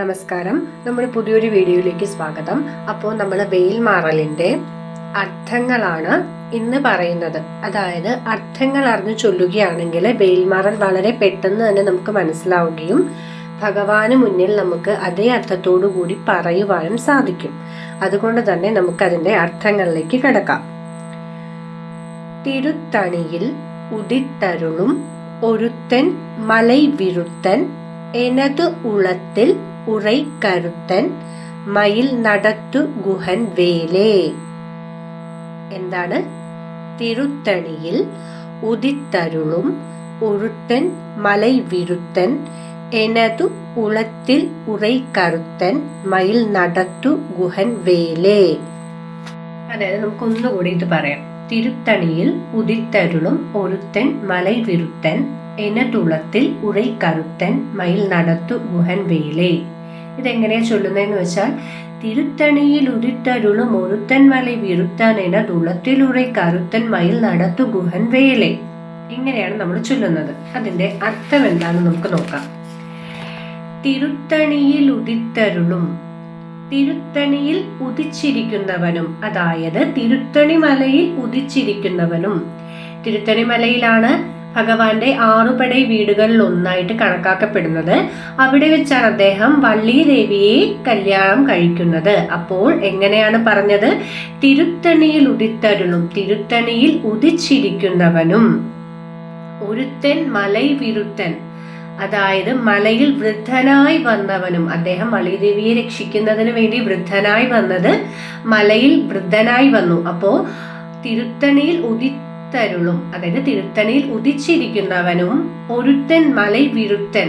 നമസ്കാരം, നമ്മുടെ പുതിയൊരു വീഡിയോയിലേക്ക് സ്വാഗതം. അപ്പോൾ നമ്മൾ വെയിൽമാറലിന്റെ അർത്ഥങ്ങളാണ് ഇന്ന് പറയുന്നത്. അതായത് അർത്ഥങ്ങൾ അറിഞ്ഞു ചൊല്ലുകയാണെങ്കിൽ വെയിൽമാറൽ വളരെ പെട്ടെന്ന് തന്നെ നമുക്ക് മനസ്സിലാവുകയും ഭഗവാന് മുന്നിൽ നമുക്ക് അതേ അർത്ഥത്തോടു കൂടി പറയുവാനും സാധിക്കും. അതുകൊണ്ട് തന്നെ നമുക്കതിന്റെ അർത്ഥങ്ങളിലേക്ക് കിടക്കാം. തിരുത്തണിയിൽ ഉദിത്തരുളും ഒരുത്തൻ മലൈ വിരുത്തൻ എനതു ഉളത്തിൽ ഉറൈ കരുത്തൻ മയിൽ നടത്തു ഗുഹൻ വേലേ. എന്താണ്? തിരുത്തണിയിൽ ഉദിത്തരുളും ഒരുത്തൻ മലൈ വിരുത്തൻ എനതു ഉളത്തിൽ ഉറൈ കരുത്തൻ മയിൽ നടത്തു ഗുഹൻ വേലേ. അതായത് നമുക്കൊന്നുകൂടി ഇത് പറയാം. തിരുത്തണിയിൽ ഉദിത്തരുളും ഒരുത്തൻ മലൈ വിരുത്തൻ എനതുളത്തിൽ ഉറൈ കരുത്തൻ മയിൽ നടത്തു ഗുഹൻ വേലേ. ഇതെങ്ങനെയാ ചൊല്ലുന്നതെന്ന് വെച്ചാൽ, തിരുത്തണിയിൽ ഉദിത്തരുളും ഒരുത്തൻ മലൈ വിരുത്തൻ എനതുളത്തിൽ ഉറൈ കരുത്തൻ മയിൽ നടത്തു ഗുഹൻ വേലേ. ഇങ്ങനെയാണ് നമ്മൾ ചൊല്ലുന്നത്. അതിന്റെ അർത്ഥം എന്താണെന്ന് നമുക്ക് നോക്കാം. തിരുത്തണിയിൽ ഉദിത്തരുളും, തിരുത്തണിയിൽ ഉദിച്ചിരിക്കുന്നവനും, അതായത് തിരുത്തണി മലയിൽ ഉദിച്ചിരിക്കുന്നവനും. തിരുത്തണി മലയിലാണ് ഭഗവാന്റെ 6 പടൈ വീടുകളിൽ ഒന്നായിട്ട് കണക്കാക്കപ്പെടുന്നത്. അവിടെ വെച്ചാണ് അദ്ദേഹം വള്ളി ദേവിയെ കല്യാണം കഴിക്കുന്നത്. അപ്പോൾ എങ്ങനെയാണ് പറഞ്ഞത്? തിരുത്തണിയിൽ ഉദിത്തരുളും, തിരുത്തണിയിൽ ഉദിച്ചിരിക്കുന്നവനും ഒരുത്തൻ മലൈ വിരുത്തൻ, അതായത് മലയിൽ വൃദ്ധനായി വന്നവനും. അദ്ദേഹം വള്ളിദേവിയെ രക്ഷിക്കുന്നതിന് വേണ്ടി വൃദ്ധനായി വന്നത് മലയിൽ വൃദ്ധനായി വന്നു. അപ്പോ തിരുത്തണിയിൽ ഉദിത്തരുളും, അതായത് തിരുത്തണിയിൽ ഉദിച്ചിരിക്കുന്നവനും ഒരുത്തൻ മലൈ വിരുത്തൻ,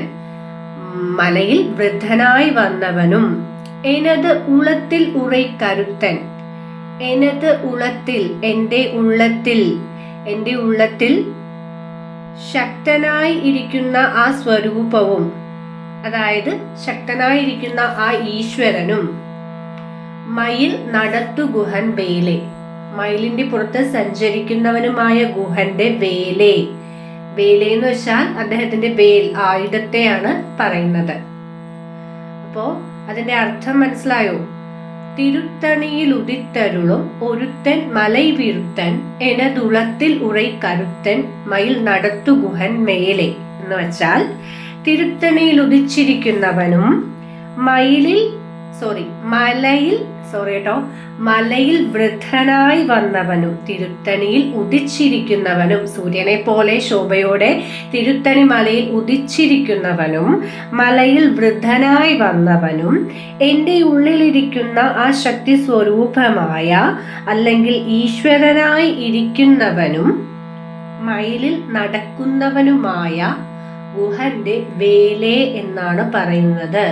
മലയിൽ വൃദ്ധനായി വന്നവനും. എനത് ഉളത്തിൽ ഉറൈ കരുത്തൻ, എനത് ഉളത്തിൽ, എന്റെ ഉള്ളത്തിൽ, എന്റെ ഉള്ളത്തിൽ ശക്തനായി ഇരിക്കുന്ന ആ സ്വരൂപവും, അതായത് ശക്തനായിരിക്കുന്ന ആ ഈശ്വരനും. മയിൽ നടത്തു ഗുഹൻ വേലേ, മയിലിന്റെ പുറത്ത് സഞ്ചരിക്കുന്നവനുമായ ഗുഹന്റെ വേലേ. വേലേ എന്ന് വെച്ചാൽ അദ്ദേഹത്തിന്റെ വേൽ, ആയുധത്തെയാണ് പറയുന്നത്. അപ്പോ അതിന്റെ അർത്ഥം മനസ്സിലായോ? തിരുത്തണിയിൽ ഉദിത്തരുളും ഒരുത്തൻ മലൈ വിരുത്തൻ എനതുളത്തിൽ ഉറൈ കരുത്തൻ മയിൽ നടത്തു ഗുഹൻ മേലെ എന്ന് വെച്ചാൽ, തിരുത്തണിയിൽ ഉദിച്ചിരിക്കുന്നവനും മലയിൽ വൃദ്ധനായി വന്നവനും, തിരുത്തണിയിൽ ഉദിച്ചിരിക്കുന്നവനും, സൂര്യനെ പോലെ ശോഭയോടെ തിരുത്തണി മലയിൽ ഉദിച്ചിരിക്കുന്നവനും മലയിൽ വൃദ്ധനായി വന്നവനും, എന്റെ ഉള്ളിലിരിക്കുന്ന ആ ശക്തി സ്വരൂപമായ അല്ലെങ്കിൽ ഈശ്വരനായി ഇരിക്കുന്നവനും മയിലിൽ നടക്കുന്നവനുമായ ഗുഹന്റെ വേലേ എന്നാണ് പറയുന്നത്.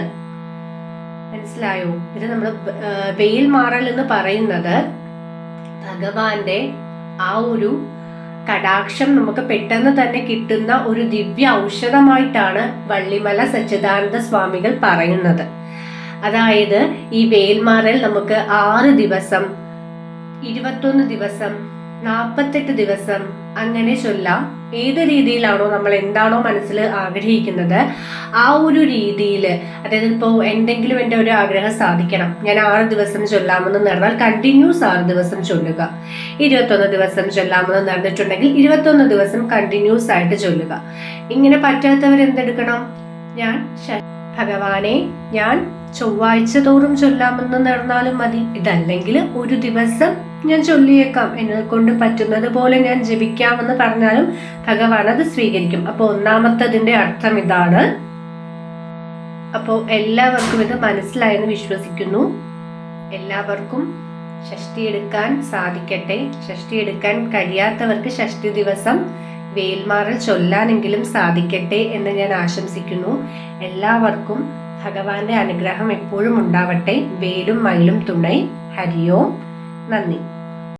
മനസ്സിലായോ? ഇത് നമ്മൾ വെയിൽമാറൽ എന്ന് പറയുന്നത് ഭഗവാന്റെ ആ ഒരു കടാക്ഷം നമുക്ക് പെട്ടെന്ന് തന്നെ കിട്ടുന്ന ഒരു ദിവ്യ ഔഷധമായിട്ടാണ് വള്ളിമല സച്ചിദാനന്ദ സ്വാമികൾ പറയുന്നത്. അതായത് ഈ വെയിൽമാറൽ നമുക്ക് 6 ദിവസം, 21 ദിവസം, 48 ദിവസം അങ്ങനെ ചൊല്ലാം. ഏത് രീതിയിലാണോ നമ്മൾ എന്താണോ മനസ്സിൽ ആഗ്രഹിക്കുന്നത് ആ ഒരു രീതിയിൽ. അതായത് ഇപ്പോൾ എന്തെങ്കിലും എൻ്റെ ഒരു ആഗ്രഹം സാധിക്കണം, ഞാൻ 6 ദിവസം ചൊല്ലാമെന്ന് നടന്നാൽ കണ്ടിന്യൂസ് 6 ദിവസം ചൊല്ലുക. 21 ദിവസം ചൊല്ലാമെന്ന് നടന്നിട്ടുണ്ടെങ്കിൽ 21 ദിവസം കണ്ടിന്യൂസ് ആയിട്ട് ചൊല്ലുക. ഇങ്ങനെ പറ്റാത്തവർ എന്തെടുക്കണം? ഭഗവാനെ ഞാൻ ചൊവ്വാഴ്ച തോറും ചൊല്ലാമെന്ന് നടന്നാലും മതി. ഇതല്ലെങ്കിൽ ഒരു ദിവസം ഞാൻ ചൊല്ലിയേക്കാം, എന്നെ കൊണ്ട് പറ്റുന്നത് പോലെ ഞാൻ ജപിക്കാമെന്ന് പറഞ്ഞാലും ഭഗവാൻ അത് സ്വീകരിക്കും. അപ്പൊ ഒന്നാമത്തതിന്റെ അർത്ഥം ഇതാണ്. അപ്പോ എല്ലാവർക്കും ഇത് മനസ്സിലായെന്ന് വിശ്വസിക്കുന്നു. എല്ലാവർക്കും ഷഷ്ടി എടുക്കാൻ സാധിക്കട്ടെ. ഷഷ്ടി എടുക്കാൻ കഴിയാത്തവർക്ക് ഷഷ്ടി ദിവസം വെയിൽമാറൽ ചൊല്ലാനെങ്കിലും സാധിക്കട്ടെ എന്ന് ഞാൻ ആശംസിക്കുന്നു. എല്ലാവർക്കും ഭഗവാന്റെ അനുഗ്രഹം എപ്പോഴും ഉണ്ടാവട്ടെ. വേലും മയിലും തുണൈ. ഹരിയോം. നന്ദി.